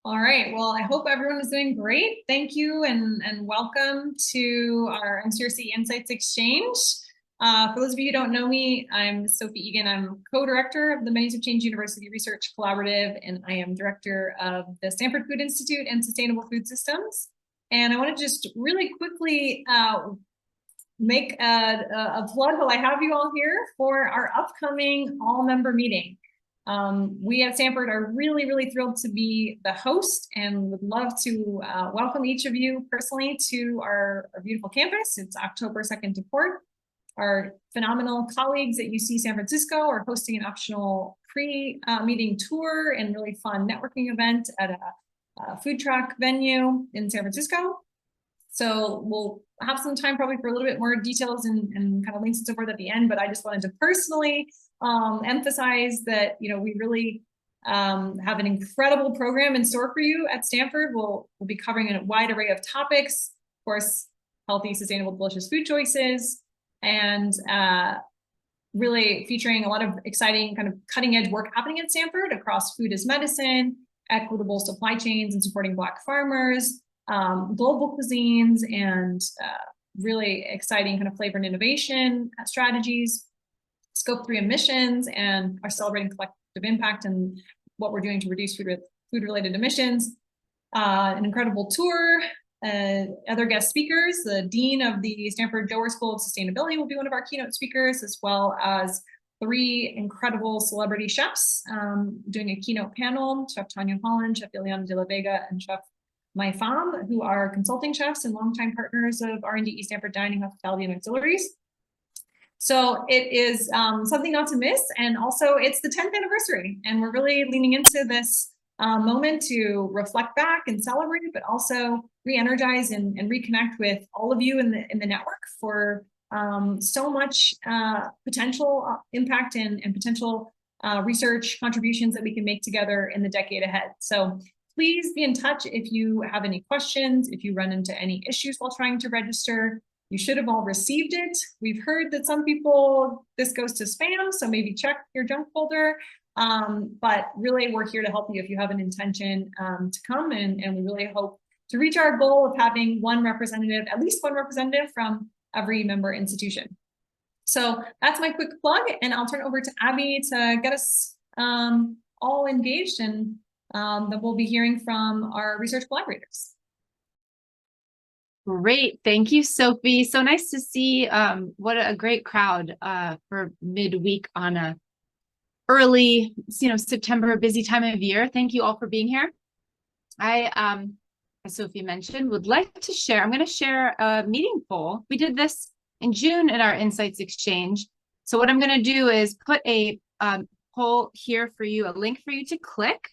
All right. Well, I hope everyone is doing great. Thank you and welcome to our MCURC Insights Exchange. For those of you who don't know me, I'm Sophie Egan. I'm co-director of the Menus of Change University Research Collaborative, and I am director of the Stanford Food Institute and Sustainable Food Systems. And I want to just really quickly make a plug while I have you all here for our upcoming all-member meeting. We at Stanford are really, really thrilled to be the host and would love to welcome each of you personally to our beautiful campus. It's October 2nd to 4th. Our phenomenal colleagues at UC San Francisco are hosting an optional pre-meeting tour and really fun networking event at a food truck venue in San Francisco. So we'll have some time probably for a little bit more details and kind of links and so forth at the end, but I just wanted to personally emphasize that, we really have an incredible program in store for you at Stanford. We'll be covering a wide array of topics, of course, healthy, sustainable, delicious food choices, and really featuring a lot of exciting kind of cutting edge work happening at Stanford across food as medicine, equitable supply chains and supporting Black farmers, global cuisines, and really exciting kind of flavor and innovation strategies, scope 3 emissions, and are celebrating collective impact and what we're doing to reduce food-related emissions. An incredible tour. Other guest speakers, the Dean of the Stanford Doerr School of Sustainability will be one of our keynote speakers, as well as 3 incredible celebrity chefs doing a keynote panel, Chef Tanya Holland, Chef Ileana de la Vega, and Chef Mai Pham, who are consulting chefs and longtime partners of R&D Stanford Dining, Hospitality, and Auxiliaries. So it is something not to miss. And also it's the 10th anniversary, and we're really leaning into this moment to reflect back and celebrate, but also re-energize and reconnect with all of you in the network for so much potential impact and potential research contributions that we can make together in the decade ahead. So please be in touch if you have any questions, if you run into any issues while trying to register. You should have all received it. We've heard that some people, this goes to spam, so maybe check your junk folder. But really, we're here to help you if you have an intention to come, and we really hope to reach our goal of having one representative, at least one representative from every member institution. So that's my quick plug, and I'll turn it over to Abby to get us all engaged, and then we'll be hearing from our research collaborators. Great. Thank you, Sophie. So nice to see what a great crowd for midweek on a early, September busy time of year. Thank you all for being here. I, as Sophie mentioned, would like to share, I'm going to share a meeting poll. We did this in June at our Insights Exchange. So what I'm going to do is put a poll here for you, a link for you to click.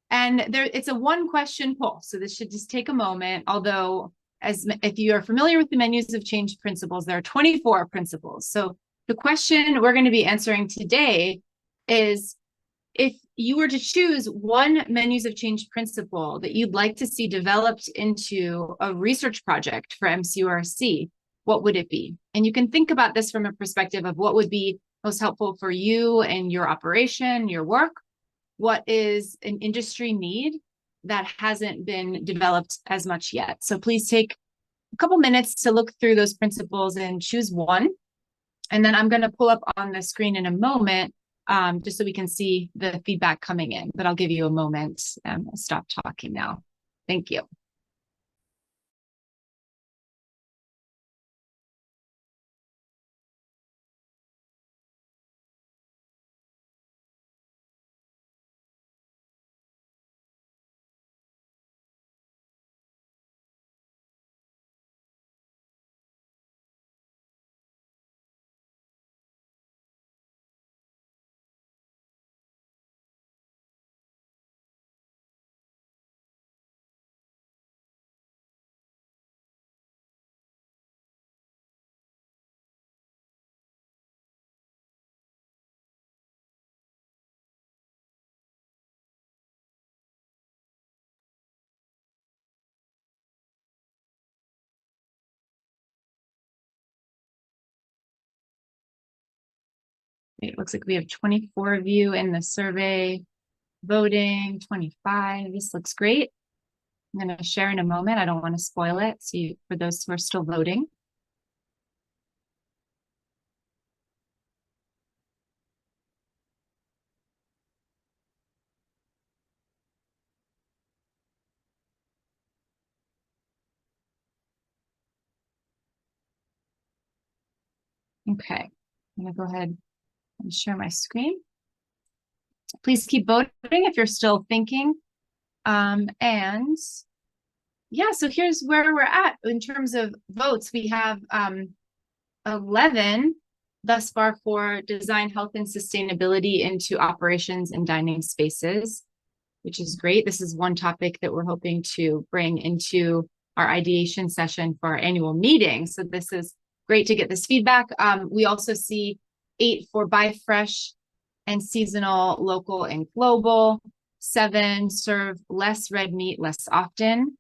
And it's a 1-question poll. So this should just take a moment, although if you are familiar with the Menus of Change principles, there are 24 principles. So the question we're going to be answering today is, if you were to choose one Menus of Change principle that you'd like to see developed into a research project for MCURC, what would it be? And you can think about this from a perspective of what would be most helpful for you and your operation, your work. What is an industry need that hasn't been developed as much yet? So please take a couple minutes to look through those principles and choose one. And then I'm going to pull up on the screen in a moment, just so we can see the feedback coming in. But I'll give you a moment. I'll stop talking now. Thank you. It looks like we have 24 of you in the survey. voting, 25. This looks great. I'm going to share in a moment. I don't want to spoil it. So for those who are still voting. Okay, I'm going to go ahead and share my screen. Please keep voting if you're still thinking. And yeah, so here's where we're at in terms of votes. We have 11 thus far for design, health, and sustainability into operations and dining spaces, which is great. This is one topic that we're hoping to bring into our ideation session for our annual meeting. So this is great to get this feedback. We also see 8 for buy fresh and seasonal, local, and global. 7 serve less red meat less often,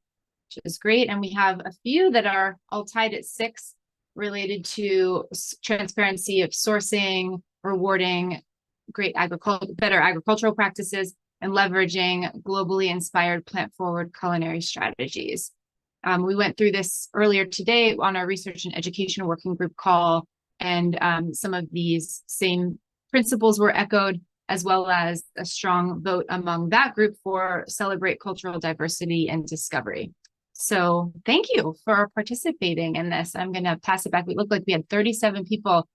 which is great. And we have a few that are all tied at 6 related to transparency of sourcing, rewarding better agricultural practices, and leveraging globally inspired plant-forward culinary strategies. We went through this earlier today on our research and education working group call, and some of these same principles were echoed, as well as a strong vote among that group for celebrate cultural diversity and discovery. So thank you for participating in this. I'm going to pass it back. We look like we had 37 people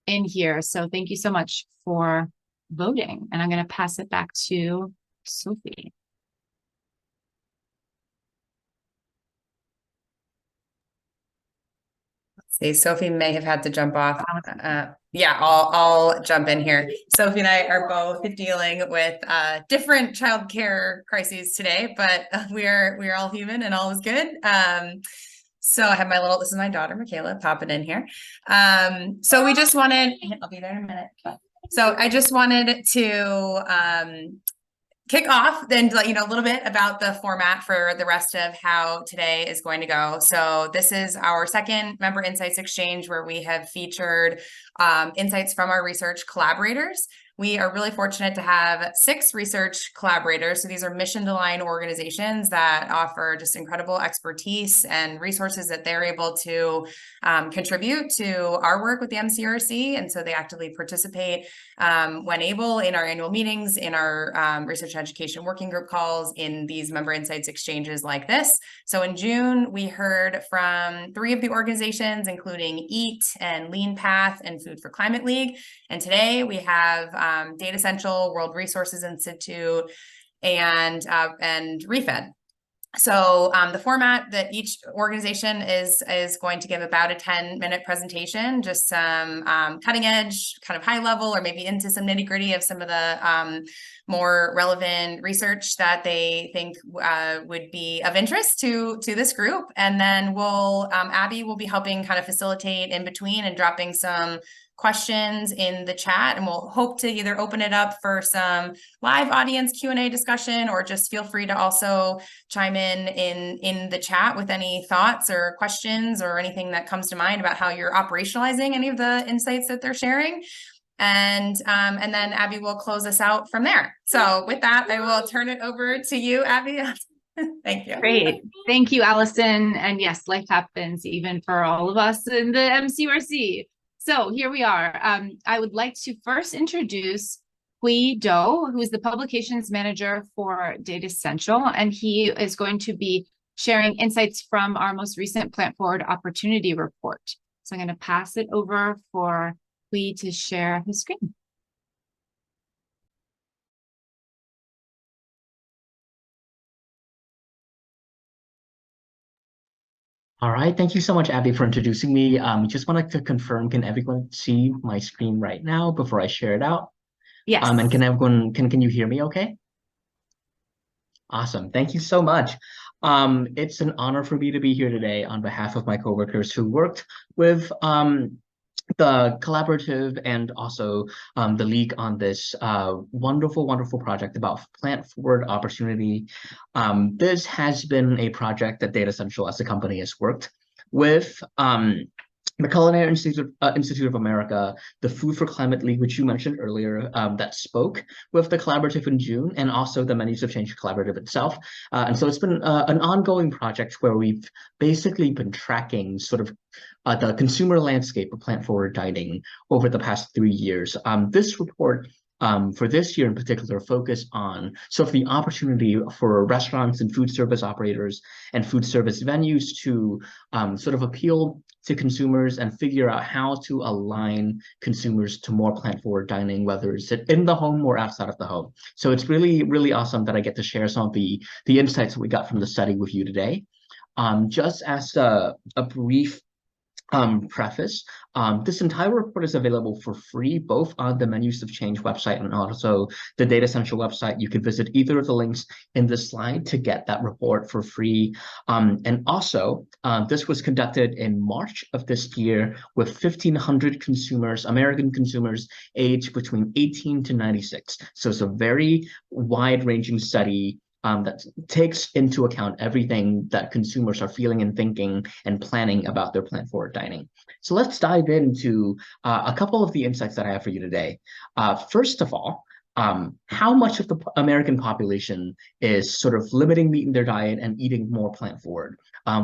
in here. So thank you so much for voting. And I'm going to pass it back to Sophie. See, Sophie may have had to jump off. Yeah, I'll jump in here. Sophie and I are both dealing with different childcare crises today, but we are all human and all is good. So I have this is my daughter, Michaela, popping in here. So we just wanted, I'll be there in a minute. So I just wanted to kick off and let you know a little bit about the format for the rest of how today is going to go. So this is our second member insights exchange where we have featured insights from our research collaborators. We are really fortunate to have 6 research collaborators. So these are mission-aligned organizations that offer just incredible expertise and resources that they're able to contribute to our work with the MCURC. And so they actively participate when able in our annual meetings, in our research and education working group calls, in these member insights exchanges like this. So in June, we heard from 3 of the organizations, including EAT and Lean Path and Food for Climate League. And today we have Data Central, World Resources Institute, and ReFed. So the format that each organization is going to give about a 10-minute presentation, just some cutting edge, kind of high level, or maybe into some nitty gritty of some of the more relevant research that they think would be of interest to this group. And then Abby will be helping kind of facilitate in between and dropping some questions in the chat, and we'll hope to either open it up for some live audience Q&A discussion, or just feel free to also chime in the chat with any thoughts or questions or anything that comes to mind about how you're operationalizing any of the insights that they're sharing. And then Abby will close us out from there. So with that, I will turn it over to you, Abby. Thank you. Great. Thank you, Allison. And yes, life happens even for all of us in the MCURC. So here we are. I would like to first introduce Hui Do, who is the publications manager for Data Central, and he is going to be sharing insights from our most recent Plant Forward Opportunity Report. So I'm going to pass it over for Hui to share his screen. All right, thank you so much, Abby, for introducing me. Just wanted to confirm, can everyone see my screen right now before I share it out? Yes. And can you hear me okay? Awesome, thank you so much. It's an honor for me to be here today on behalf of my coworkers who worked with the collaborative and also the league on this wonderful project about plant forward opportunity. This has been a project that Data Central as a company has worked with the Culinary Institute of America, the Food for Climate League, which you mentioned earlier, that spoke with the collaborative in June, and also the Menus of Change collaborative itself. And so it's been an ongoing project where we've basically been tracking sort of the consumer landscape of plant-forward dining over the past 3 years. This report for this year in particular, focus on sort of the opportunity for restaurants and food service operators and food service venues to sort of appeal to consumers and figure out how to align consumers to more plant-forward dining, whether it's in the home or outside of the home. So it's really, really awesome that I get to share some of the insights that we got from the study with you today. Just as a brief preface, this entire report is available for free, both on the Menus of Change website and also the Data Central website. You can visit either of the links in this slide to get that report for free. And also, this was conducted in March of this year with 1,500 consumers, American consumers, aged between 18 to 96. So it's a very wide-ranging study that takes into account everything that consumers are feeling and thinking and planning about their plant-forward dining. So let's dive into a couple of the insights that I have for you today. First of all, how much of the American population is sort of limiting meat in their diet and eating more plant-forward?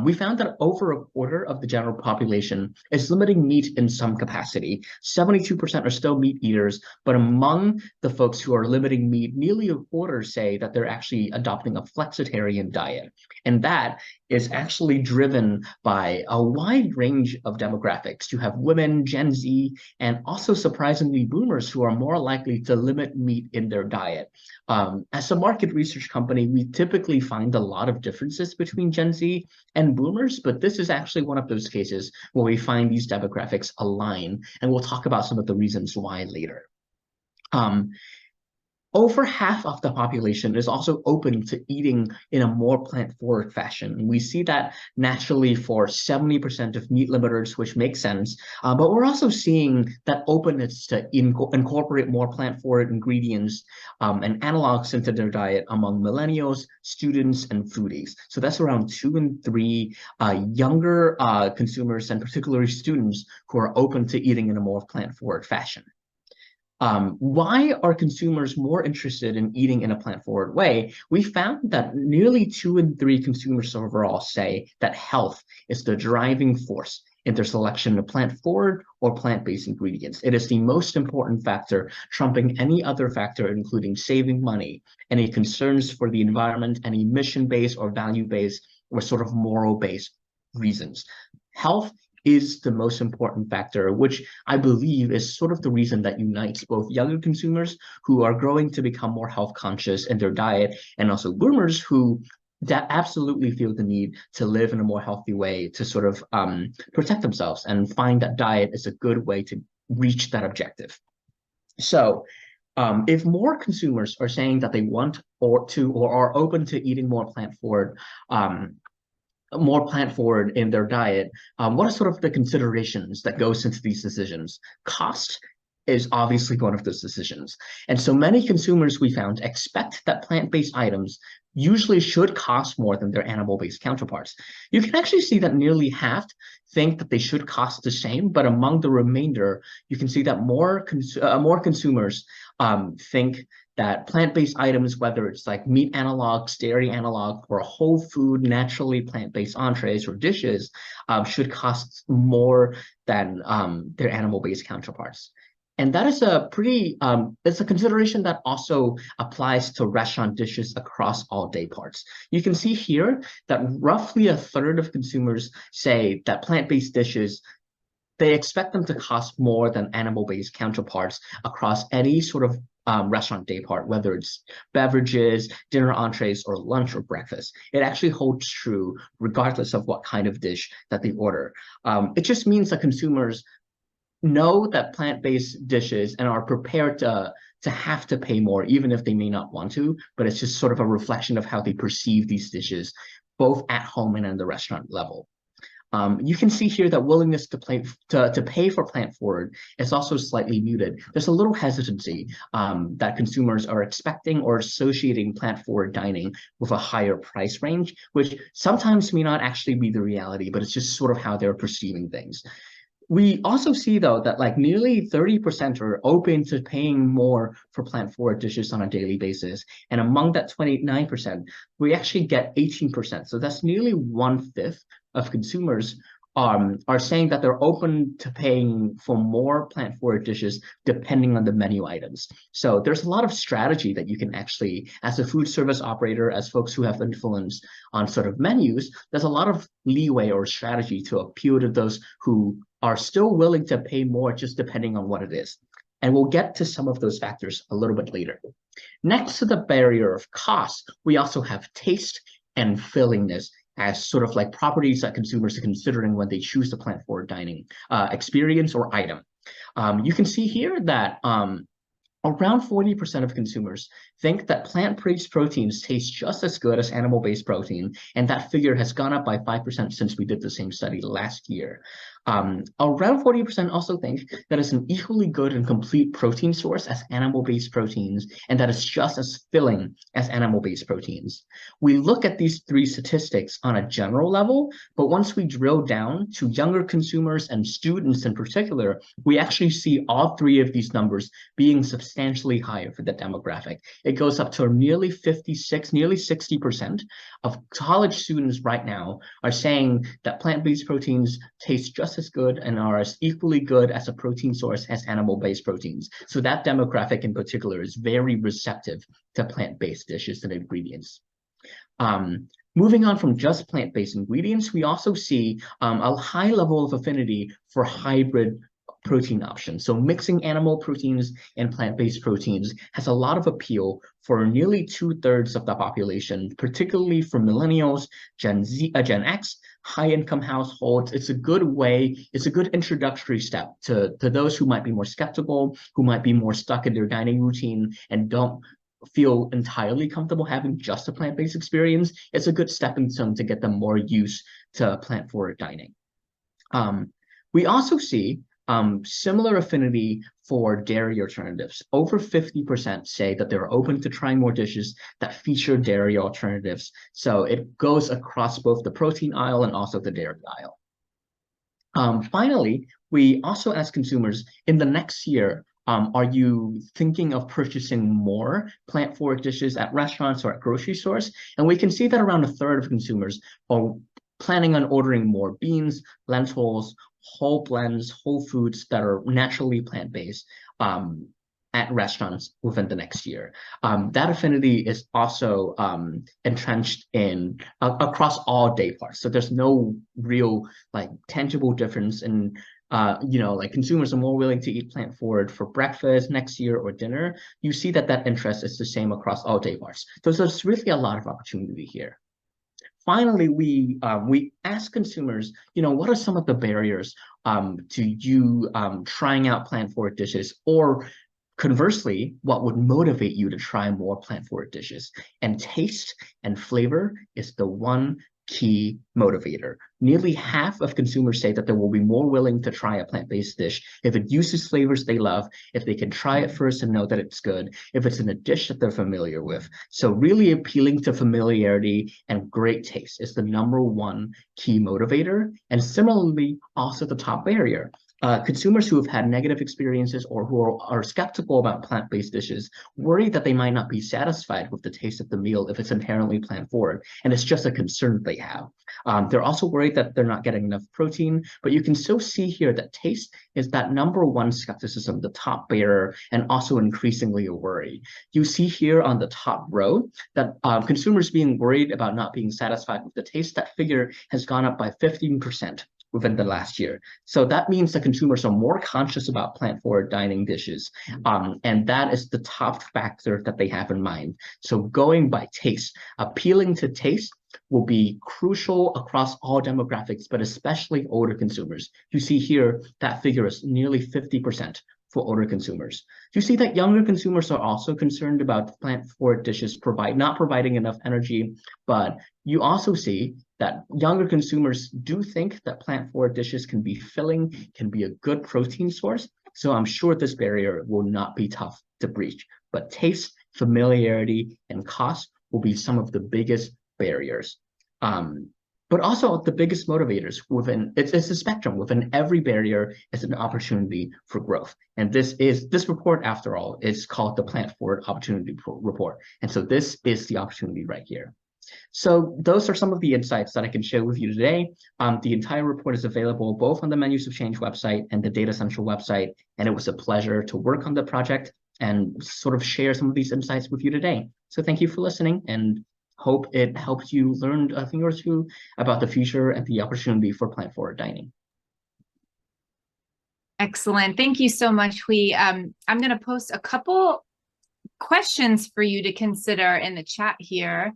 We found that over a quarter of the general population is limiting meat in some capacity. 72% are still meat eaters, but among the folks who are limiting meat, nearly a quarter say that they're actually adopting a flexitarian diet. And that is actually driven by a wide range of demographics. You have women, Gen Z, and also surprisingly boomers who are more likely to limit meat in their diet. As a market research company, we typically find a lot of differences between Gen Z and boomers, but this is actually one of those cases where we find these demographics align, and we'll talk about some of the reasons why later. Over half of the population is also open to eating in a more plant-forward fashion. And we see that naturally for 70% of meat limiters, which makes sense. But we're also seeing that openness to incorporate more plant-forward ingredients and analogs into their diet among millennials, students, and foodies. So that's around 2 in 3 younger consumers, and particularly students, who are open to eating in a more plant-forward fashion. Why are consumers more interested in eating in a plant-forward way? We found that nearly 2 in 3 consumers overall say that health is the driving force in their selection of plant-forward or plant-based ingredients. It is the most important factor, trumping any other factor, including saving money, any concerns for the environment, any mission-based or value-based or sort of moral-based reasons. Health is the most important factor, which I believe is sort of the reason that unites both younger consumers who are growing to become more health conscious in their diet, and also boomers who absolutely feel the need to live in a more healthy way to sort of protect themselves and find that diet is a good way to reach that objective. So if more consumers are saying that they want or are open to eating more plant-forward in their diet, what are sort of the considerations that goes into these decisions? Cost is obviously one of those decisions. And so many consumers, we found, expect that plant-based items usually should cost more than their animal-based counterparts. You can actually see that nearly half think that they should cost the same, but among the remainder, you can see that more consumers think that plant-based items, whether it's like meat analogs, dairy analog, or whole food, naturally plant-based entrees or dishes, should cost more than their animal-based counterparts. And that is a pretty, it's a consideration that also applies to restaurant dishes across all day parts. You can see here that roughly a third of consumers say that plant-based dishes, they expect them to cost more than animal-based counterparts across any sort of restaurant day part, whether it's beverages, dinner entrees, or lunch or breakfast. It actually holds true regardless of what kind of dish that they order. It just means that consumers know that plant-based dishes and are prepared to have to pay more, even if they may not want to, but it's just sort of a reflection of how they perceive these dishes, both at home and in the restaurant level. You can see here that willingness to pay for plant-forward is also slightly muted. There's a little hesitancy that consumers are expecting or associating plant-forward dining with a higher price range, which sometimes may not actually be the reality, but it's just sort of how they're perceiving things. We also see though that like nearly 30% are open to paying more for plant-forward dishes on a daily basis. And among that 29%, we actually get 18%. So that's nearly 1/5 of consumers are saying that they're open to paying for more plant-forward dishes depending on the menu items. So there's a lot of strategy that you can actually, as a food service operator, as folks who have influence on sort of menus, there's a lot of leeway or strategy to appeal to those who are still willing to pay more just depending on what it is. And we'll get to some of those factors a little bit later. Next to the barrier of cost, we also have taste and fillingness as sort of like properties that consumers are considering when they choose the plant-forward dining experience or item. You can see here that around 40% of consumers think that plant-based proteins taste just as good as animal-based protein, and that figure has gone up by 5% since we did the same study last year. Around 40% also think that it's an equally good and complete protein source as animal-based proteins, and that it's just as filling as animal-based proteins. We look at these three statistics on a general level, but once we drill down to younger consumers and students in particular, we actually see all three of these numbers being substantially higher for the demographic. It goes up to nearly 56, nearly 60% of college students right now are saying that plant-based proteins taste just as good and are as equally good as a protein source as animal-based proteins. So that demographic in particular is very receptive to plant-based dishes and ingredients. Moving on from just plant-based ingredients, we also see a high level of affinity for hybrid protein options. So mixing animal proteins and plant-based proteins has a lot of appeal for nearly 2/3 of the population, particularly for millennials, Gen X, high-income households. It's a good way, it's a good introductory step to those who might be more skeptical, who might be more stuck in their dining routine and don't feel entirely comfortable having just a plant-based experience. It's a good stepping stone to get them more used to plant-forward dining. We also see similar affinity for dairy alternatives. Over 50% say that they're open to trying more dishes that feature dairy alternatives. So it goes across both the protein aisle and also the dairy aisle. Finally, we also ask consumers in the next year, are you thinking of purchasing more plant-forward dishes at restaurants or at grocery stores? And we can see that around 1/3 of consumers are planning on ordering more beans, lentils, whole blends, whole foods that are naturally plant-based at restaurants within the next year. That affinity is also entrenched in across all day parts. So there's no real like tangible difference in like consumers are more willing to eat plant-forward for breakfast next year or dinner. You see that that interest is the same across all day parts. So there's really a lot of opportunity here. Finally, we ask consumers, what are some of the barriers to you trying out plant-forward dishes, or conversely, what would motivate you to try more plant-forward dishes? And taste and flavor is the one key motivator. Nearly half of consumers say that they will be more willing to try a plant-based dish if it uses flavors they love, if they can try it first and know that it's good, if it's in a dish that they're familiar with. So really appealing to familiarity and great taste is the #1 key motivator, and similarly also the top barrier. Consumers who have had negative experiences or who are skeptical about plant-based dishes worry that they might not be satisfied with the taste of the meal if it's inherently plant-forward, and it's just a concern they have. They're also worried that they're not getting enough protein, but you can still see here that taste is that #1 skepticism, the top barrier, and also increasingly a worry. You see here on the top row that consumers being worried about not being satisfied with the taste, that figure has gone up by 15% within the last year. So that means that consumers are more conscious about plant-forward dining dishes. And that is the top factor that they have in mind. So going by taste, appealing to taste will be crucial across all demographics, but especially older consumers. You see here, that figure is nearly 50% for older consumers. You see that younger consumers are also concerned about plant-forward dishes not providing enough energy, but you also see that younger consumers do think that plant-forward dishes can be filling, can be a good protein source. So I'm sure this barrier will not be tough to breach, but taste, familiarity, and cost will be some of the biggest barriers. but also the biggest motivators within it's a spectrum. Within every barrier is an opportunity for growth. And this report, after all, is called the Plant Forward Opportunity Report. And so this is the opportunity right here. So those are some of the insights that I can share with you today. The entire report is available both on the Menus of Change website and the Data Central website. And it was a pleasure to work on the project and sort of share some of these insights with you today. So thank you for listening, and hope it helped you learn a thing or two about the future and the opportunity for plant forward dining. Excellent. Thank you so much, Hui. I'm going to post a couple questions for you to consider in the chat here.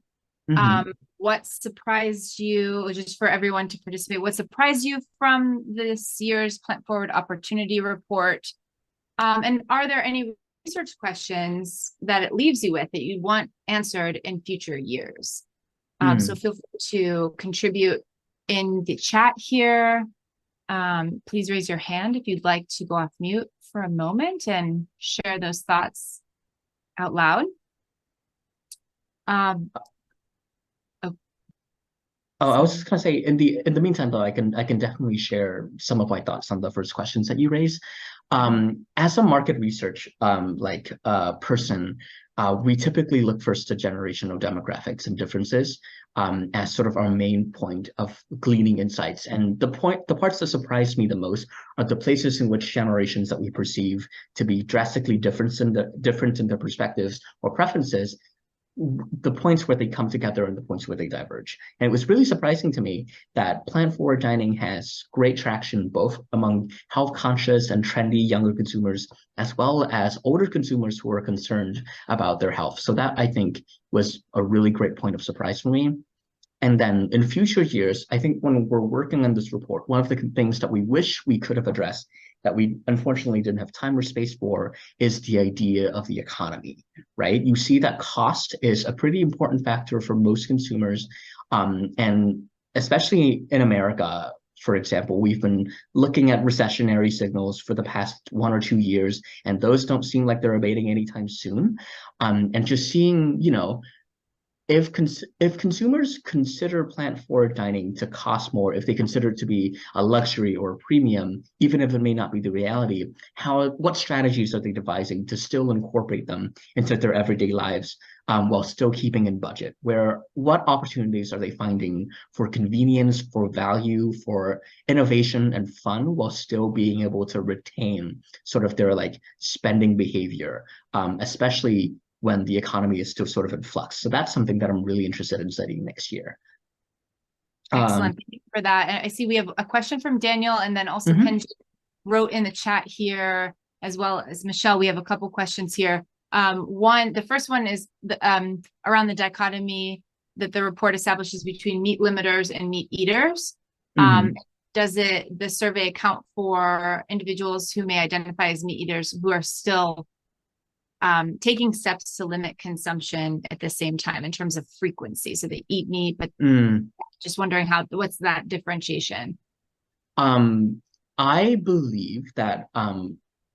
What surprised you, just for everyone to participate, what surprised you from this year's Plant Forward Opportunity Report? And are there any research questions that it leaves you with that you want answered in future years? So feel free to contribute in the chat here. Please raise your hand if you'd like to go off mute for a moment and share those thoughts out loud. I was just gonna say, in the meantime, though, I can definitely share some of my thoughts on the first questions that you raised. As a market research person, we typically look first to generational demographics and differences as sort of our main point of gleaning insights. And the parts that surprised me the most are the places in which generations that we perceive to be drastically different in their perspectives or preferences, the points where they come together and the points where they diverge. And it was really surprising to me that plant forward dining has great traction both among health conscious and trendy younger consumers, as well as older consumers who are concerned about their health. So that, I think, was a really great point of surprise for me. And then in future years, I think when we're working on this report, one of the things that we wish we could have addressed that we unfortunately didn't have time or space for is the idea of the economy, right? You see that cost is a pretty important factor for most consumers. And especially in America, for example, we've been looking at recessionary signals for the past 1 or 2 years, and those don't seem like they're abating anytime soon. And just seeing, if consumers consider plant forward dining to cost more, if they consider it to be a luxury or a premium, even if it may not be the reality, what strategies are they devising to still incorporate them into their everyday lives while still keeping in budget? What opportunities are they finding for convenience, for value, for innovation and fun, while still being able to retain sort of their spending behavior, especially when the economy is still sort of in flux. So that's something that I'm really interested in studying next year. Excellent. Thank you for that. And I see we have a question from Daniel, and then also Kenji wrote in the chat here, as well as Michelle. We have a couple questions here. The first one is around the dichotomy that the report establishes between meat limiters and meat eaters. Does the survey account for individuals who may identify as meat eaters who are still taking steps to limit consumption at the same time in terms of frequency? So they eat meat, but just wondering what's that differentiation? I believe that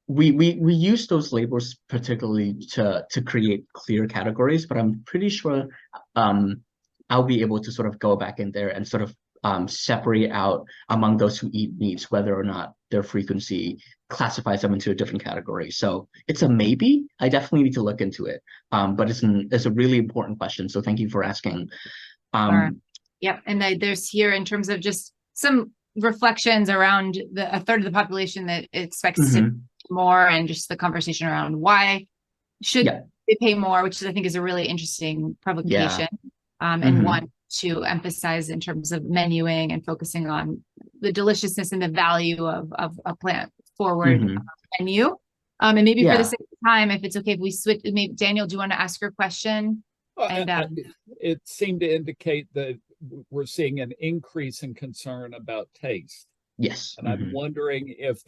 we use those labels particularly to create clear categories, but I'm pretty sure I'll be able to sort of go back in there and sort of separate out among those who eat meats whether or not their frequency classifies them into a different category. So it's a maybe. I definitely need to look into it. But it's a really important question. So thank you for asking. Yep. And there's here in terms of just some reflections around a third of the population that expects to pay more, and just the conversation around why should they pay more, which I think is a really interesting provocation, and one to emphasize in terms of menuing and focusing on the deliciousness and the value of a plant forward menu. And maybe for the sake of time, if it's okay, if we switch, maybe Daniel, do you want to ask your question? Well, And it seemed to indicate that we're seeing an increase in concern about taste. Yes. And I'm wondering if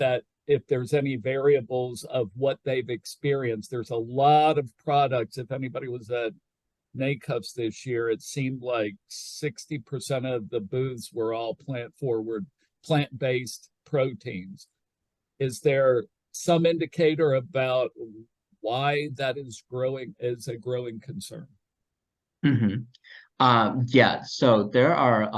there's any variables of what they've experienced. There's a lot of products. If anybody was at NACUFs this year, it seemed like 60% of the booths were all plant-based proteins. Is there some indicator about why that is a growing concern? Yeah, so there are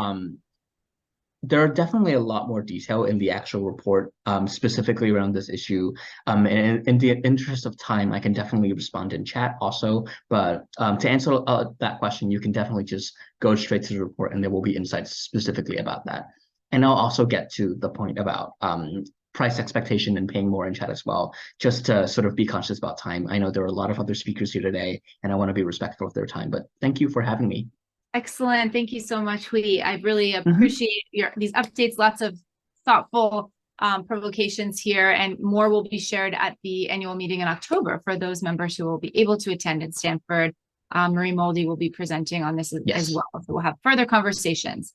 there are definitely a lot more detail in the actual report, specifically around this issue. And in the interest of time, I can definitely respond in chat also. But to answer that question, you can definitely just go straight to the report, and there will be insights specifically about that. And I'll also get to the point about price expectation and paying more in chat as well, just to sort of be conscious about time. I know there are a lot of other speakers here today, and I want to be respectful of their time. But thank you for having me. Excellent. Thank you so much, Hui. I really appreciate these updates, lots of thoughtful provocations here, and more will be shared at the annual meeting in October for those members who will be able to attend in Stanford. Marie Moldy will be presenting on this as well. So we'll have further conversations.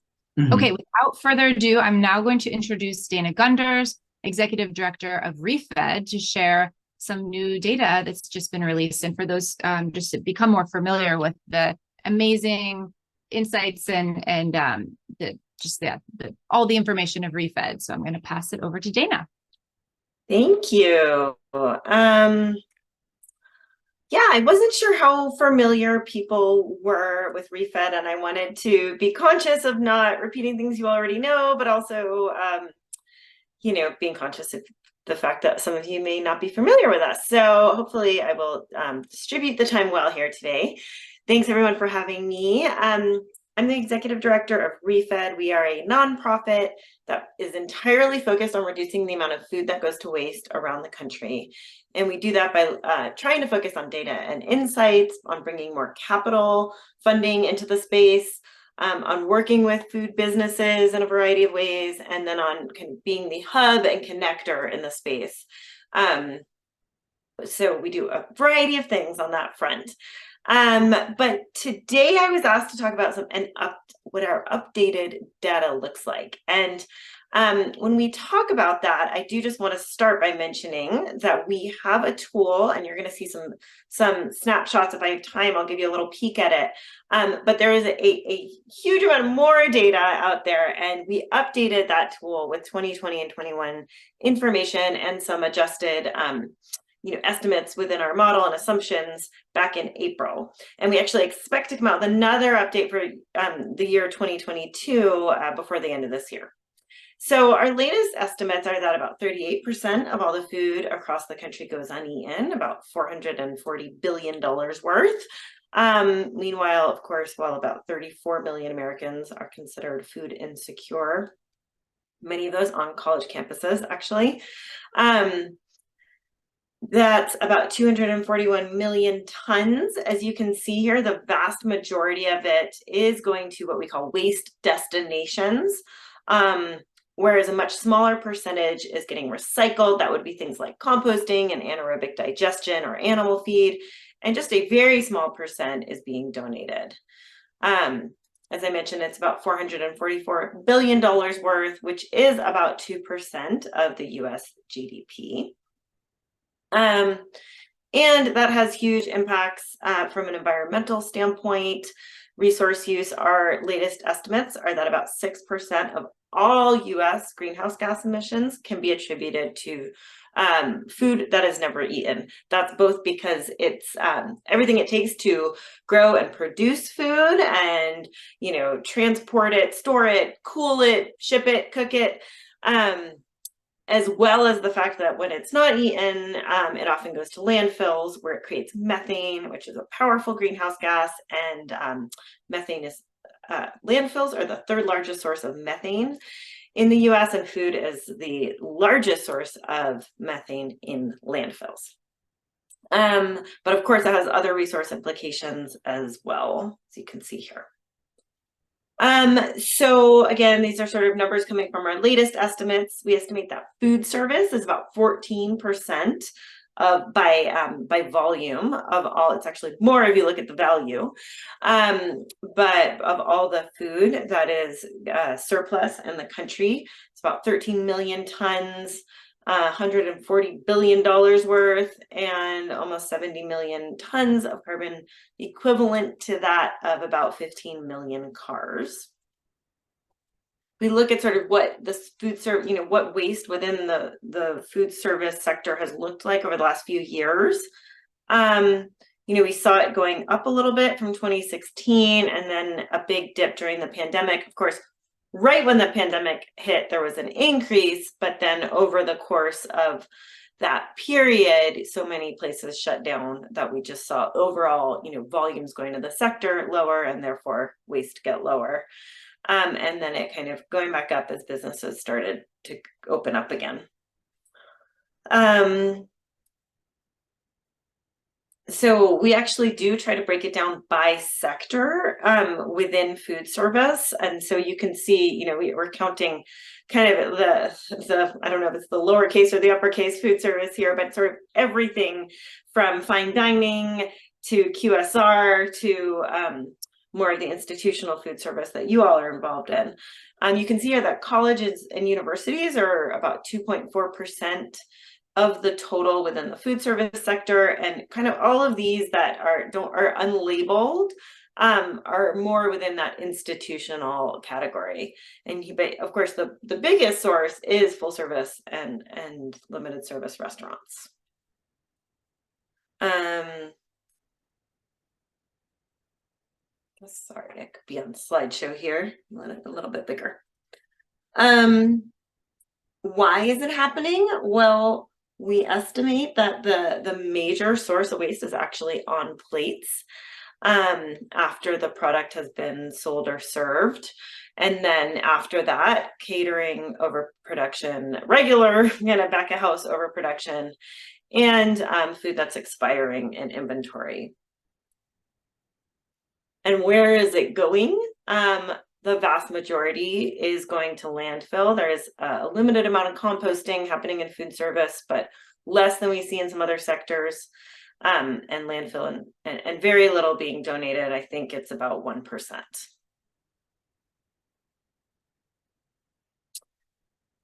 Okay, without further ado, I'm now going to introduce Dana Gunders, Executive Director of ReFed, to share some new data that's just been released. And for those just to become more familiar with the amazing insights and all the information of ReFed. So I'm going to pass it over to Dana. Thank you. Yeah, I wasn't sure how familiar people were with ReFed, and I wanted to be conscious of not repeating things you already know, but also, being conscious of the fact that some of you may not be familiar with us. So hopefully I will distribute the time well here today. Thanks everyone for having me. I'm the Executive Director of ReFed. We are a nonprofit that is entirely focused on reducing the amount of food that goes to waste around the country. And we do that by trying to focus on data and insights, on bringing more capital funding into the space, on working with food businesses in a variety of ways, and then on being the hub and connector in the space. So we do a variety of things on that front. But today I was asked to talk about what our updated data looks like. And when we talk about that, I do just want to start by mentioning that we have a tool, and you're going to see some snapshots. If I have time, I'll give you a little peek at it. But there is a huge amount more data out there, and we updated that tool with 2020 and 21 information and some adjusted estimates within our model and assumptions back in April. And we actually expect to come out with another update for the year 2022 before the end of this year. So our latest estimates are that about 38% of all the food across the country goes uneaten, about $440 billion worth. Meanwhile, of course, while about 34 million Americans are considered food insecure, many of those on college campuses, actually. That's about 241 million tons. As you can see here, the vast majority of it is going to what we call waste destinations, whereas a much smaller percentage is getting recycled. That would be things like composting and anaerobic digestion or animal feed, and just a very small percent is being donated. As I mentioned, it's about $444 billion worth, which is about 2% of the US GDP. And that has huge impacts from an environmental standpoint. Resource use, our latest estimates are that about 6% of all US greenhouse gas emissions can be attributed to food that is never eaten. That's both because it's everything it takes to grow and produce food and, transport it, store it, cool it, ship it, cook it. As well as the fact that when it's not eaten, it often goes to landfills where it creates methane, which is a powerful greenhouse gas. And methane is, landfills are the third largest source of methane in the US, and food is the largest source of methane in landfills. But of course, it has other resource implications as well, as you can see here. So again, these are sort of numbers coming from our latest estimates. We estimate that food service is about 14% of by volume of all. It's actually more if you look at the value, but of all the food that is surplus in the country, it's about 13 million tons, $140 billion worth, and almost 70 million tons of carbon equivalent to that of about 15 million cars. We look at sort of what this food service, what waste within the food service sector has looked like over the last few years. We saw it going up a little bit from 2016 and then a big dip during the pandemic. Of course, right when the pandemic hit, there was an increase, but then over the course of that period, so many places shut down that we just saw overall, volumes going to the sector lower and therefore waste get lower. And then it kind of going back up as businesses started to open up again. So we actually do try to break it down by sector within food service. And so you can see, we're counting kind of the I don't know if it's the lowercase or the uppercase food service here, but sort of everything from fine dining to QSR to more of the institutional food service that you all are involved in. You can see here that colleges and universities are about 2.4% of the total within the food service sector, and kind of all of these that are unlabeled are more within that institutional category. And of course, the biggest source is full service and limited service restaurants. Sorry, I could be on the slideshow here. Let it a little bit bigger. Why is it happening? Well, we estimate that the major source of waste is actually on plates after the product has been sold or served. And then after that, catering overproduction, regular back of house overproduction, and food that's expiring in inventory. And where is it going? The vast majority is going to landfill. There is a limited amount of composting happening in food service, but less than we see in some other sectors, and landfill and very little being donated. I think it's about 1%.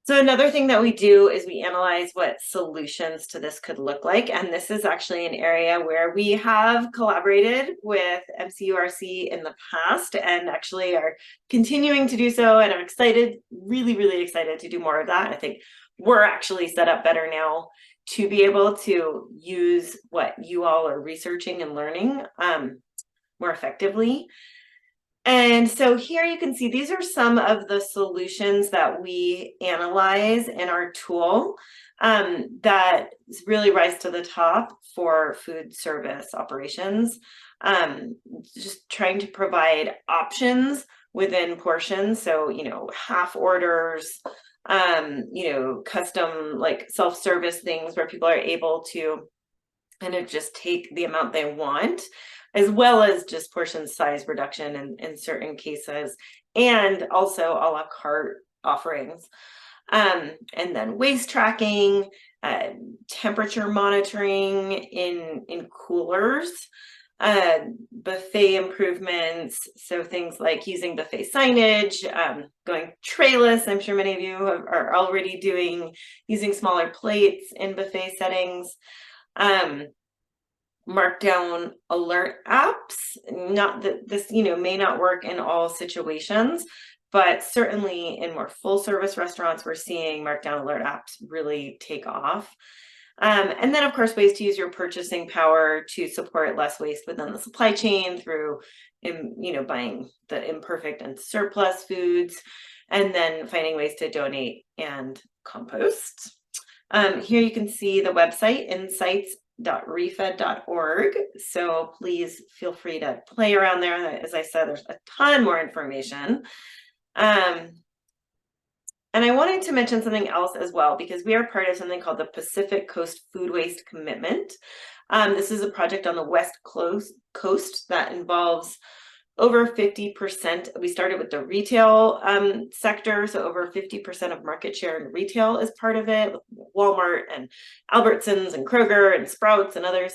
So another thing that we do is we analyze what solutions to this could look like. And this is actually an area where we have collaborated with MCURC in the past and actually are continuing to do so. And I'm excited, really, really excited to do more of that. I think we're actually set up better now to be able to use what you all are researching and learning more effectively. And so here you can see these are some of the solutions that we analyze in our tool that really rise to the top for food service operations. Just trying to provide options within portions. So, half orders, custom like self-service things where people are able to kind of just take the amount they want, as well as just portion size reduction in certain cases, and also a la carte offerings. And then waste tracking, temperature monitoring in coolers, buffet improvements, so things like using buffet signage, going trayless. I'm sure many of you are already using smaller plates in buffet settings. Markdown alert apps, not that this may not work in all situations, but certainly in more full service restaurants we're seeing markdown alert apps really take off. And then of course ways to use your purchasing power to support less waste within the supply chain through buying the imperfect and surplus foods, and then finding ways to donate and compost. Here you can see the website insights.refed.org. So please feel free to play around there. As I said, there's a ton more information. And I wanted to mention something else as well, because we are part of something called the Pacific Coast Food Waste Commitment. This is a project on the West Coast that involves over 50%. We started with the retail sector, so over 50% of market share in retail is part of it, with Walmart and Albertsons and Kroger and Sprouts and others.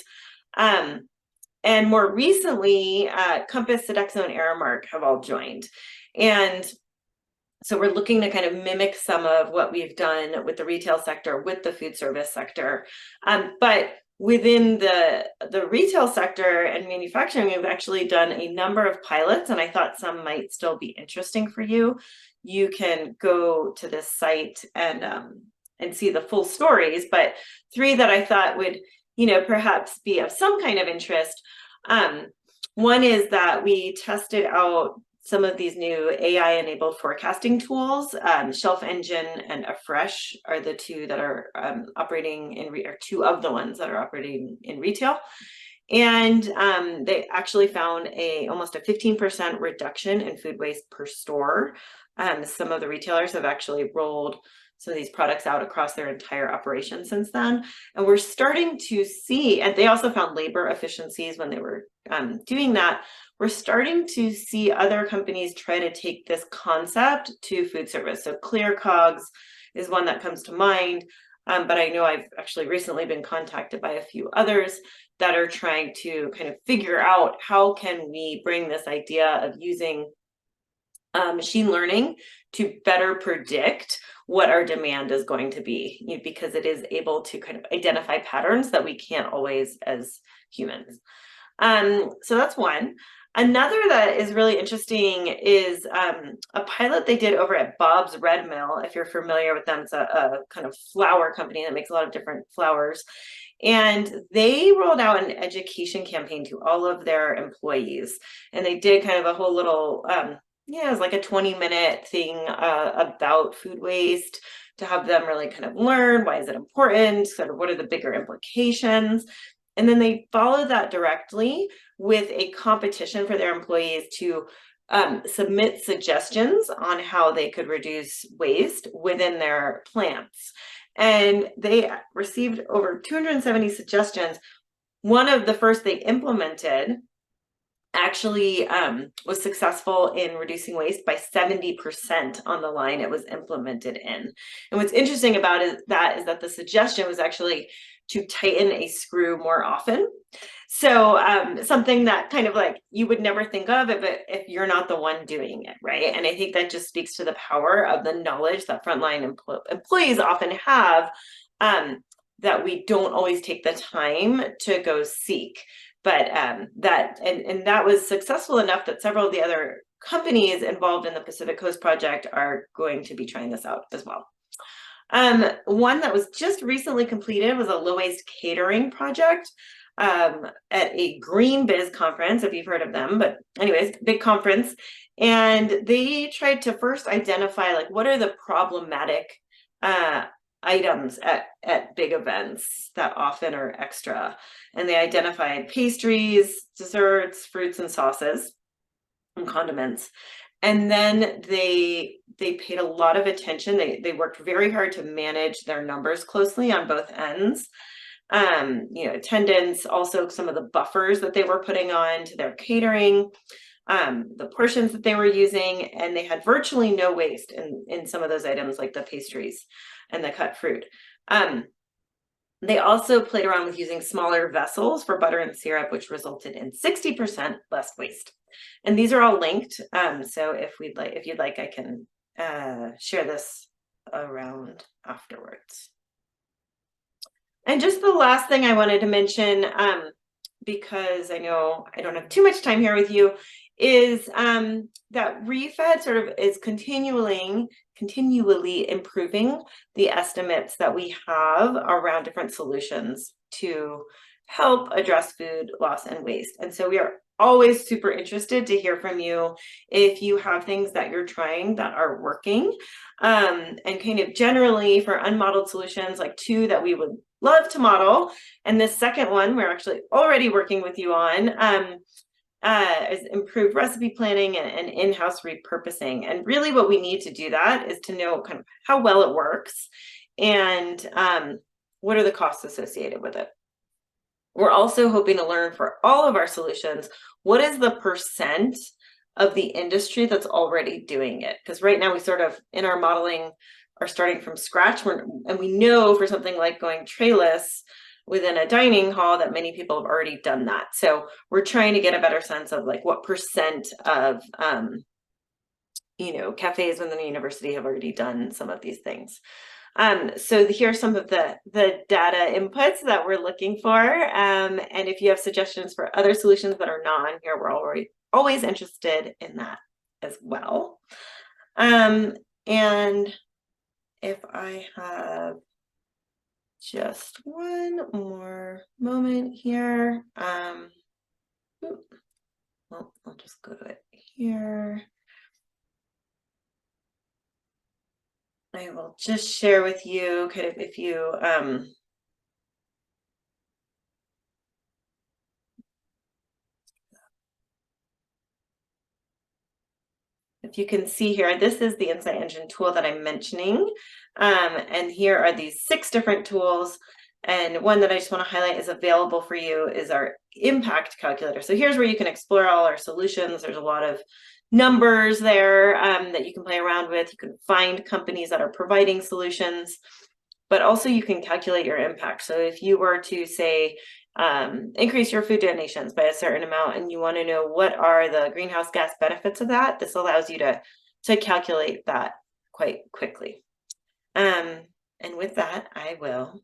And more recently, Compass, Sodexo, and Aramark have all joined. And so we're looking to kind of mimic some of what we've done with the retail sector, with the food service sector. But within the retail sector and manufacturing, we've actually done a number of pilots, and I thought some might still be interesting for you. You can go to this site and see the full stories, but 3 that I thought would, perhaps be of some kind of interest. One is that we tested out some of these new AI-enabled forecasting tools. Shelf Engine and Afresh are the two that are operating in, or two of the ones that are operating in retail. And they actually found almost a 15% reduction in food waste per store. Some of the retailers have actually rolled some of these products out across their entire operation since then. And we're starting to see, and they also found labor efficiencies when they were doing that. We're starting to see other companies try to take this concept to food service. So ClearCogs is one that comes to mind, but I know I've actually recently been contacted by a few others that are trying to kind of figure out how can we bring this idea of using machine learning to better predict what our demand is going to be, because it is able to kind of identify patterns that we can't always as humans. So that's one. Another that is really interesting is a pilot they did over at Bob's Red Mill. If you're familiar with them, it's a kind of flour company that makes a lot of different flours. And they rolled out an education campaign to all of their employees. And they did kind of a whole little, it was like a 20-minute thing about food waste to have them really kind of learn, why is it important, sort of what are the bigger implications. And then they followed that directly with a competition for their employees to submit suggestions on how they could reduce waste within their plants. And they received over 270 suggestions. One of the first they implemented actually was successful in reducing waste by 70% on the line it was implemented in. And what's interesting about that is that the suggestion was actually to tighten a screw more often. So something that kind of like you would never think of if you're not the one doing it, right? And I think that just speaks to the power of the knowledge that frontline employees often have that we don't always take the time to go seek. But that was successful enough that several of the other companies involved in the Pacific Coast Project are going to be trying this out as well. One that was just recently completed was a low waste catering project at a Green Biz conference, if you've heard of them, but anyways, big conference. And they tried to first identify like what are the problematic items at big events that often are extra. And they identified pastries, desserts, fruits and sauces, and condiments. And then they paid a lot of attention. They worked very hard to manage their numbers closely on both ends. Attendance, also some of the buffers that they were putting on to their catering, the portions that they were using, and they had virtually no waste in some of those items like the pastries and the cut fruit. They also played around with using smaller vessels for butter and syrup, which resulted in 60% less waste. And these are all linked. So if you'd like, I can share this around afterwards. And just the last thing I wanted to mention, because I know I don't have too much time here with you, is that ReFed sort of is continually improving the estimates that we have around different solutions to help address food loss and waste. And so we are always super interested to hear from you if you have things that you're trying that are working, and kind of generally for unmodeled solutions, like two that we would love to model. And this second one we're actually already working with you on is improved recipe planning and in-house repurposing. And really what we need to do that is to know kind of how well it works and what are the costs associated with it. We're also hoping to learn for all of our solutions, what is the percent of the industry that's already doing it? Because right now we sort of, in our modeling, are starting from scratch. And we know for something like going trayless within a dining hall that many people have already done that. So we're trying to get a better sense of like what percent of, cafes within the university have already done some of these things. So here's some of the data inputs that we're looking for. And if you have suggestions for other solutions that are not on here, we're always interested in that as well. And if I have just one more moment here, well, I'll just go to it here. I will just share with you kind of if you can see here, this is the Insight Engine tool that I'm mentioning. And here are these 6 different tools. And one that I just want to highlight is available for you is our impact calculator. So here's where you can explore all our solutions. There's a lot of numbers there that you can play around with. You can find companies that are providing solutions, but also you can calculate your impact. So if you were to say, increase your food donations by a certain amount and you want to know what are the greenhouse gas benefits of that, this allows you to calculate that quite quickly. And with that, I will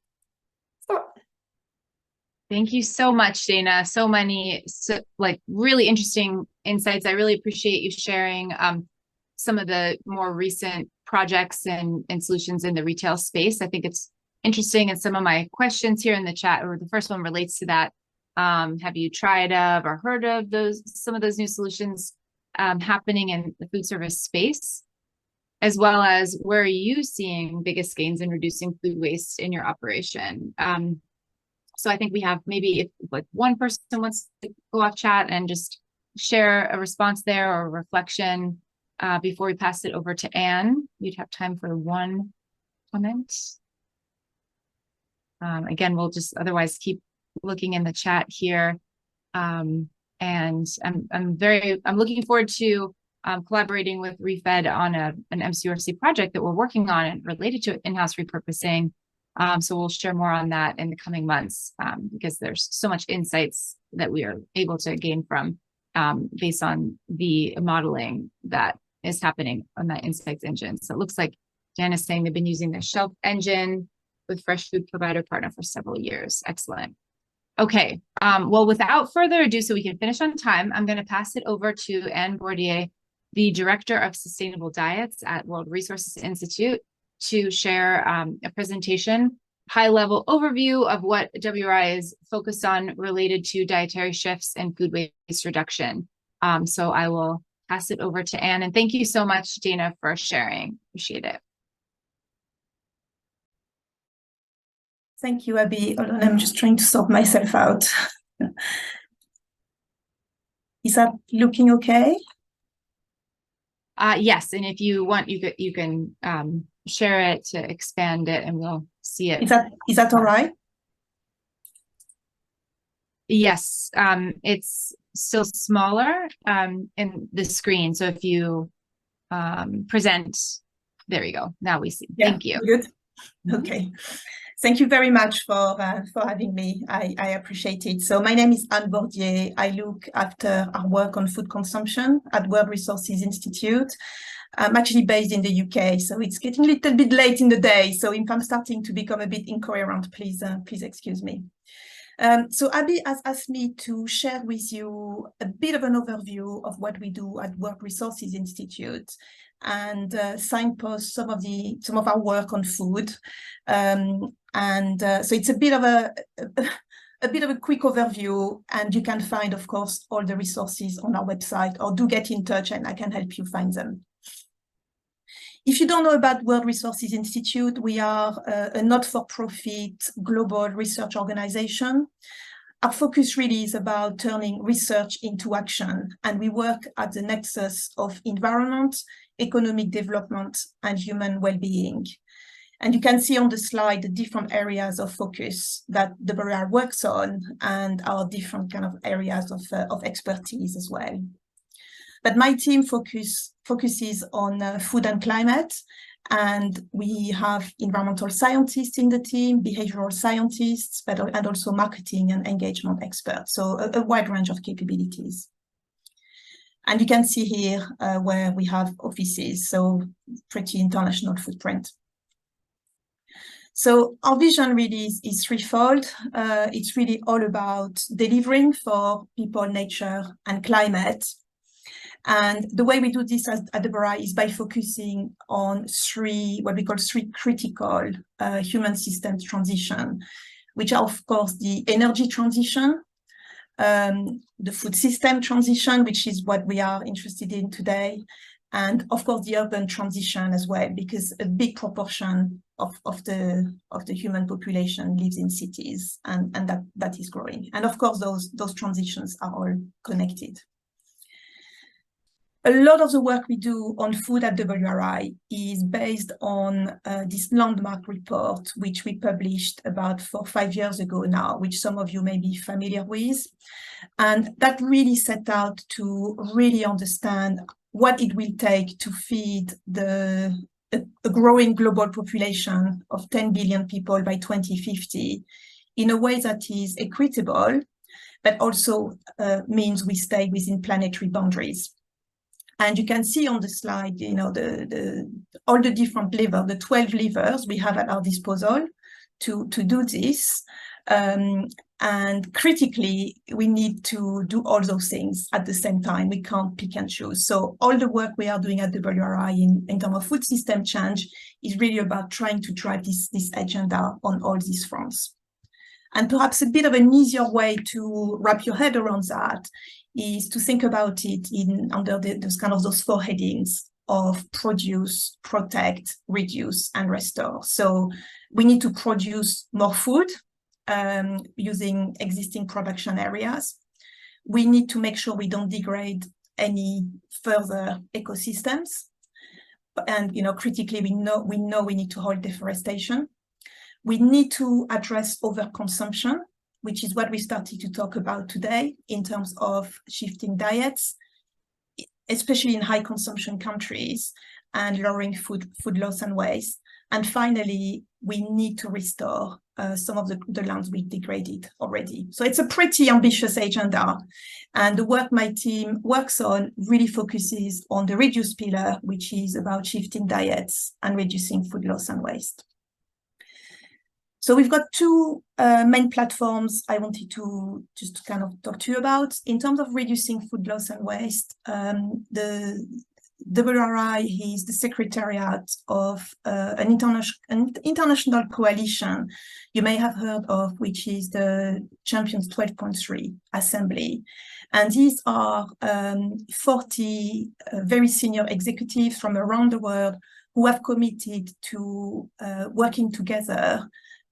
stop. Thank you so much, Dana. So many really interesting insights. I really appreciate you sharing some of the more recent projects and solutions in the retail space. I think it's interesting, and some of my questions here in the chat, or the first one relates to that. Have you tried of or heard of some of those new solutions happening in the food service space? As well as, where are you seeing biggest gains in reducing food waste in your operation? So I think we have maybe if like one person wants to go off chat and just share a response there or a reflection before we pass it over to Anne. You'd have time for one comment. Again, we'll just otherwise keep looking in the chat here. And I'm looking forward to collaborating with ReFed on an MCURC project that we're working on and related to in-house repurposing. So we'll share more on that in the coming months because there's so much insights that we are able to gain from based on the modeling that is happening on that insights engine. So it looks like Dan is saying they've been using the shelf engine with fresh food provider partner for several years. Excellent. Okay, well, without further ado, so we can finish on time, I'm going to pass it over to Anne Bordier, the Director of Sustainable Diets at World Resources Institute, to share a presentation, high-level overview of what WRI is focused on related to dietary shifts and food waste reduction. So I will pass it over to Anne, and thank you so much, Dana, for sharing. Appreciate it. Thank you, Abby. Hold on, I'm just trying to sort myself out. Is that looking okay? Yes, and if you want, you can share it to expand it, and we'll see it. Is that all right? Yes, it's still smaller in the screen. So if you present, there you go. Now we see. Yeah, thank you. Good. Okay. Thank you very much for having me. I appreciate it. So my name is Anne Bordier. I look after our work on food consumption at World Resources Institute. I'm actually based in the UK, so it's getting a little bit late in the day. So if I'm starting to become a bit incoherent, please excuse me. So Abby has asked me to share with you a bit of an overview of what we do at World Resources Institute and signpost some of our work on food. So it's a bit of a quick overview, and you can find, of course, all the resources on our website, or do get in touch and I can help you find them. If you don't know about World Resources Institute, we are a not-for-profit global research organization. Our focus really is about turning research into action, and we work at the nexus of environment, economic development, and human well-being. And you can see on the slide the different areas of focus that the WRI works on and our different kind of areas of expertise as well. But my team focuses on food and climate, and we have environmental scientists in the team, behavioral scientists, and also marketing and engagement experts. So a wide range of capabilities. And you can see here where we have offices, so pretty international footprint. So our vision really is threefold. It's really all about delivering for people, nature, and climate. And the way we do this at WRI is by focusing on what we call three critical human systems transition, which are, of course, the energy transition, the food system transition, which is what we are interested in today, and of course the urban transition as well, because a big proportion of the human population lives in cities, and that is growing. And of course those transitions are all connected. A lot of the work we do on food at WRI is based on this landmark report, which we published about 4 or 5 years ago now, which some of you may be familiar with. And that really set out to really understand what it will take to feed a growing global population of 10 billion people by 2050 in a way that is equitable, but also means we stay within planetary boundaries. And you can see on the slide, you know, all the different levers, the 12 levers we have at our disposal to do this. And critically, we need to do all those things at the same time. We can't pick and choose. So all the work we are doing at WRI in terms of food system change is really about trying to drive this agenda on all these fronts. And perhaps a bit of an easier way to wrap your head around that is to think about it under those 4 headings of produce, protect, reduce, and restore. So we need to produce more food using existing production areas. We need to make sure we don't degrade any further ecosystems. And critically, we know we need to halt deforestation. We need to address overconsumption, which is what we started to talk about today in terms of shifting diets, especially in high consumption countries, and lowering food loss and waste. And finally, we need to restore some of the lands we degraded already. So it's a pretty ambitious agenda. And the work my team works on really focuses on the reduce pillar, which is about shifting diets and reducing food loss and waste. So we've got 2 main platforms I wanted to just kind of talk to you about. In terms of reducing food loss and waste, the WRI is the secretariat of an international coalition you may have heard of, which is the Champions 12.3 Assembly. And these are 40 very senior executives from around the world who have committed to working together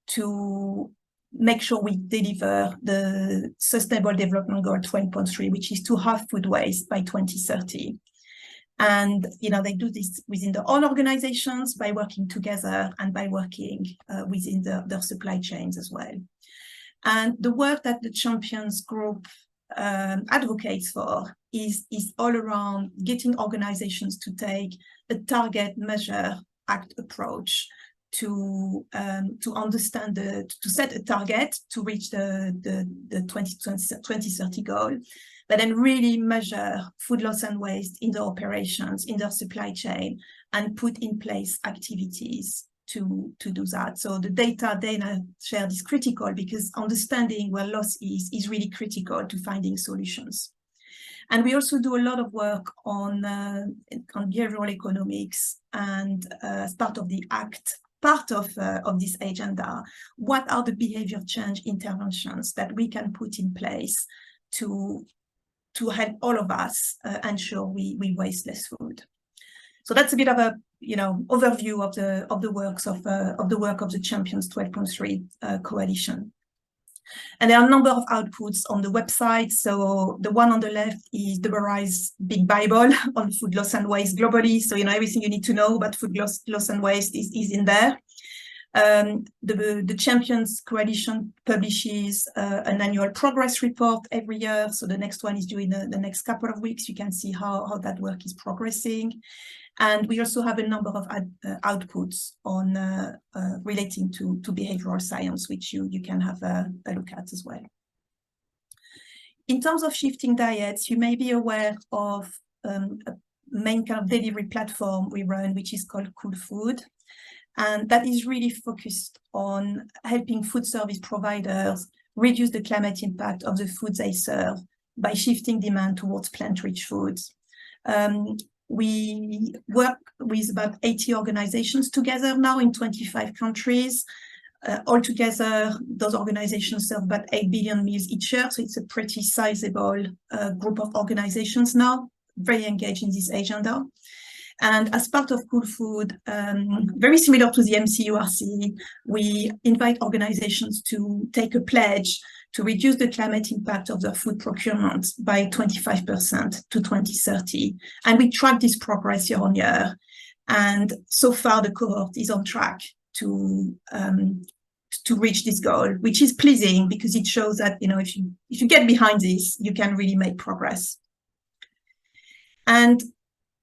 to make sure we deliver the Sustainable Development Goal 12.3, which is to halve food waste by 2030. And they do this within their own organizations by working together and by working within their supply chains as well. And the work that the Champions Group advocates for is all around getting organizations to take a target, measure, act approach to understand to set a target to reach the 2030 goal, but then really measure food loss and waste in their operations, in their supply chain, and put in place activities to do that. So the data Dana shared is critical, because understanding where loss is really critical to finding solutions. And we also do a lot of work on behavioral economics, and as part of the ACT part of this agenda, what are the behavior change interventions that we can put in place to help all of us ensure we waste less food. So that's a bit of a overview of the work of the Champions 12.3 coalition. And there are a number of outputs on the website. So the one on the left is WRI's big Bible on food loss and waste globally. So everything you need to know about food loss and waste is in there. The Champions Coalition publishes an annual progress report every year. So the next one is due in the next couple of weeks. You can see how that work is progressing. And we also have a number of outputs on relating to behavioral science, which you can have a look at as well. In terms of shifting diets, you may be aware of a main kind of delivery platform we run, which is called Cool Food. And that is really focused on helping food service providers reduce the climate impact of the foods they serve by shifting demand towards plant-rich foods. We work with about 80 organizations together now in 25 countries. Altogether, those organizations serve about 8 billion meals each year. So it's a pretty sizable group of organizations now, very engaged in this agenda. And as part of Cool Food, very similar to the MCURC, we invite organizations to take a pledge to reduce the climate impact of their food procurement by 25% to 2030. And we track this progress year on year. And so far, the cohort is on track to reach this goal, which is pleasing because it shows that, you know, if you get behind this, you can really make progress. And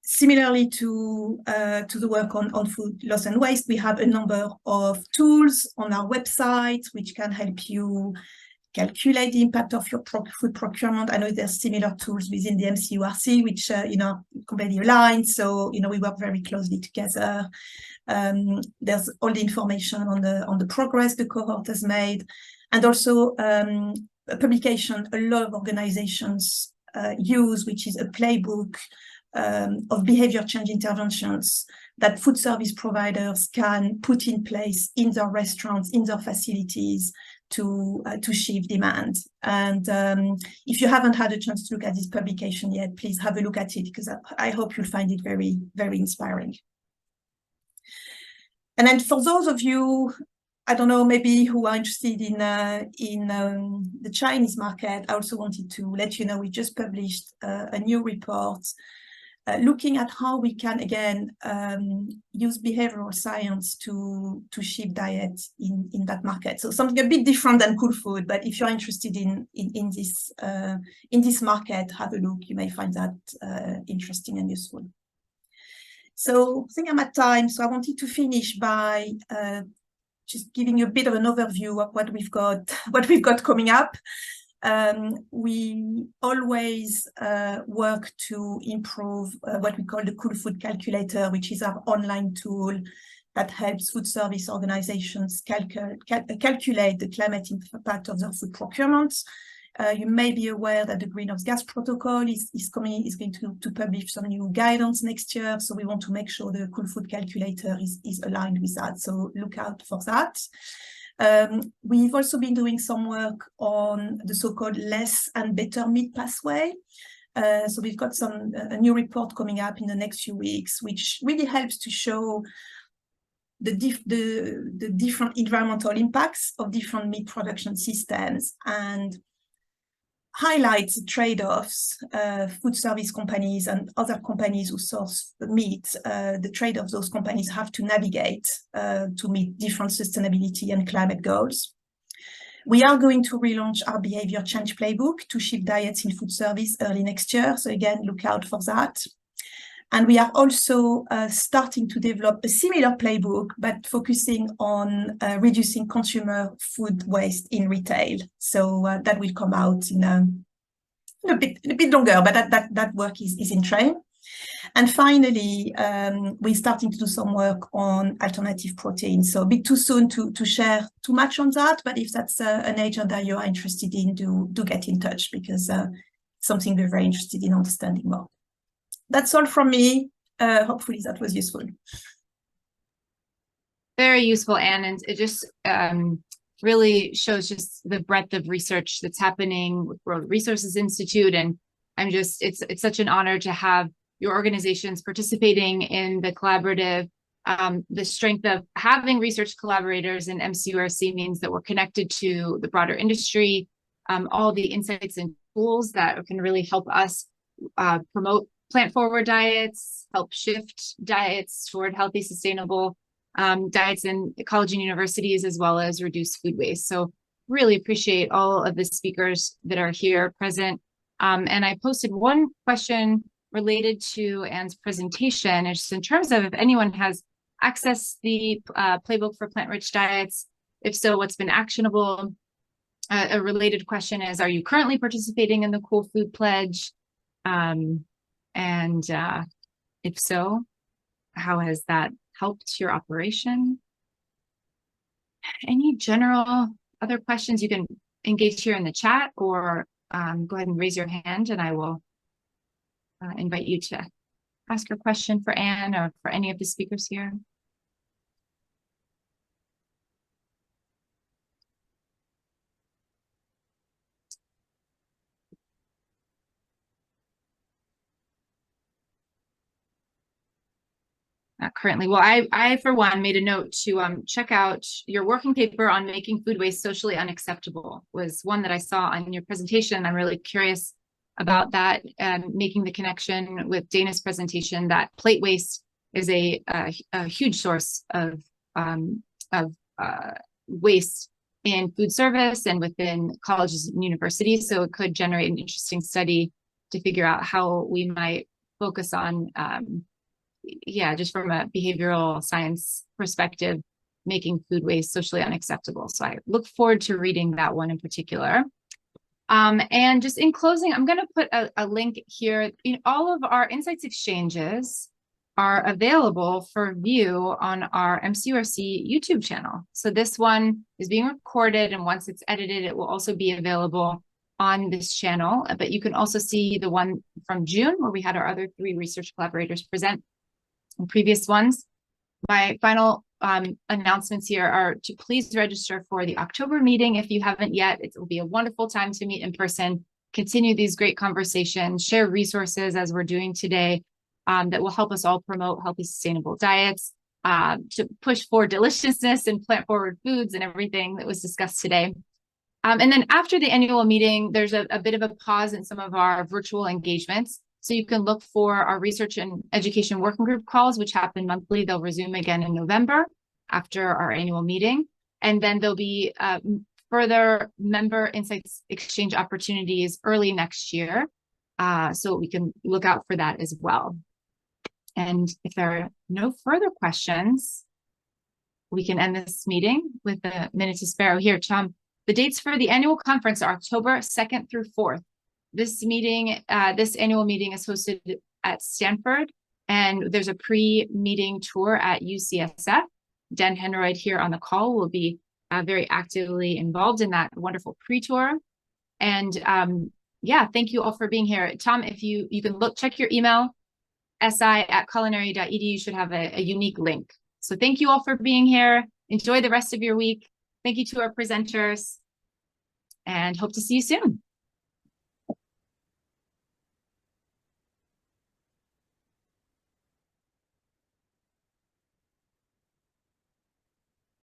similarly to the work on food loss and waste, we have a number of tools on our website which can help you calculate the impact of your food procurement. I know there's similar tools within the MCURC, which, you know, completely aligned. So, you know, we work very closely together. There's all the information on the progress the cohort has made. And also a publication a lot of organizations use, which is a playbook of behavior change interventions that food service providers can put in place in their restaurants, in their facilities to shift demand. And if you haven't had a chance to look at this publication yet, please have a look at it because I hope you'll find it very, very inspiring. And then for those of you, I don't know, maybe who are interested in the Chinese market, I also wanted to let you know we just published a new report looking at how we can, again, use behavioral science to shape diet in that market. So something a bit different than Cool Food, but if you're interested in this market, have a look. You may find that interesting and useful. So I think I'm at time. So I wanted to finish by just giving you a bit of an overview of what we've got coming up. We always work to improve what we call the Cool Food Calculator, which is our online tool that helps food service organizations calculate the climate impact of their food procurement. You may be aware that the Greenhouse Gas Protocol is going to publish some new guidance next year. So we want to make sure the Cool Food Calculator is aligned with that. So look out for that. We've also been doing some work on the so-called less and better meat pathway. So we've got a new report coming up in the next few weeks, which really helps to show the different environmental impacts of different meat production systems and highlights the trade-offs food service companies and other companies who source meat, the trade-offs those companies have to navigate to meet different sustainability and climate goals. We are going to relaunch our behavior change playbook to shift diets in food service early next year. So again, look out for that. And we are also starting to develop a similar playbook, but focusing on reducing consumer food waste in retail. So that will come out in a bit longer, but that work is in train. And finally, we're starting to do some work on alternative proteins. So a bit too soon to share too much on that, but if that's an agenda you are interested in, do get in touch because it's something we're very interested in understanding more. That's all from me. Hopefully that was useful. Very useful, Anne, and it just really shows just the breadth of research that's happening with World Resources Institute. And it's such an honor to have your organizations participating in the collaborative. The strength of having research collaborators in MCURC means that we're connected to the broader industry, all the insights and tools that can really help us promote plant-forward diets, help shift diets toward healthy, sustainable diets in college and universities, as well as reduce food waste. So really appreciate all of the speakers that are here present. And I posted one question related to Anne's presentation, just in terms of if anyone has accessed the playbook for plant-rich diets. If so, what's been actionable? A related question is, are you currently participating in the Cool Food Pledge? And if so, how has that helped your operation? Any general other questions, you can engage here in the chat or go ahead and raise your hand and I will invite you to ask your question for Anne or for any of the speakers here. currently. Well, I for one made a note to check out your working paper on making food waste socially unacceptable. Was one that I saw on your presentation. I'm really curious about that, and making the connection with Dana's presentation that plate waste is a huge source of waste in food service and within colleges and universities. So it could generate an interesting study to figure out how we might focus on, just from a behavioral science perspective, making food waste socially unacceptable. So I look forward to reading that one in particular. And just in closing, I'm going to put a link here. All of our insights exchanges are available for view on our MCURC YouTube channel. So this one is being recorded, and once it's edited, it will also be available on this channel. But you can also see the one from June, where we had our other 3 research collaborators present, and previous ones. My final announcements here are to please register for the October meeting if you haven't yet. It will be a wonderful time to meet in person, continue these great conversations, share resources as we're doing today, that will help us all promote healthy, sustainable diets, to push for deliciousness and plant-forward foods and everything that was discussed today. And then after the annual meeting, there's a bit of a pause in some of our virtual engagements. So you can look for our research and education working group calls, which happen monthly. They'll resume again in November after our annual meeting. And then there'll be further member insights exchange opportunities early next year. So we can look out for that as well. And if there are no further questions, we can end this meeting with a minute to spare. Here, Tom, the dates for the annual conference are October 2nd through 4th. This annual meeting is hosted at Stanford, and there's a pre-meeting tour at UCSF. Dan Henroyd here on the call will be very actively involved in that wonderful pre-tour. And thank you all for being here. Tom, if you can check your email, si@culinary.edu should have a unique link. So thank you all for being here. Enjoy the rest of your week. Thank you to our presenters, and hope to see you soon.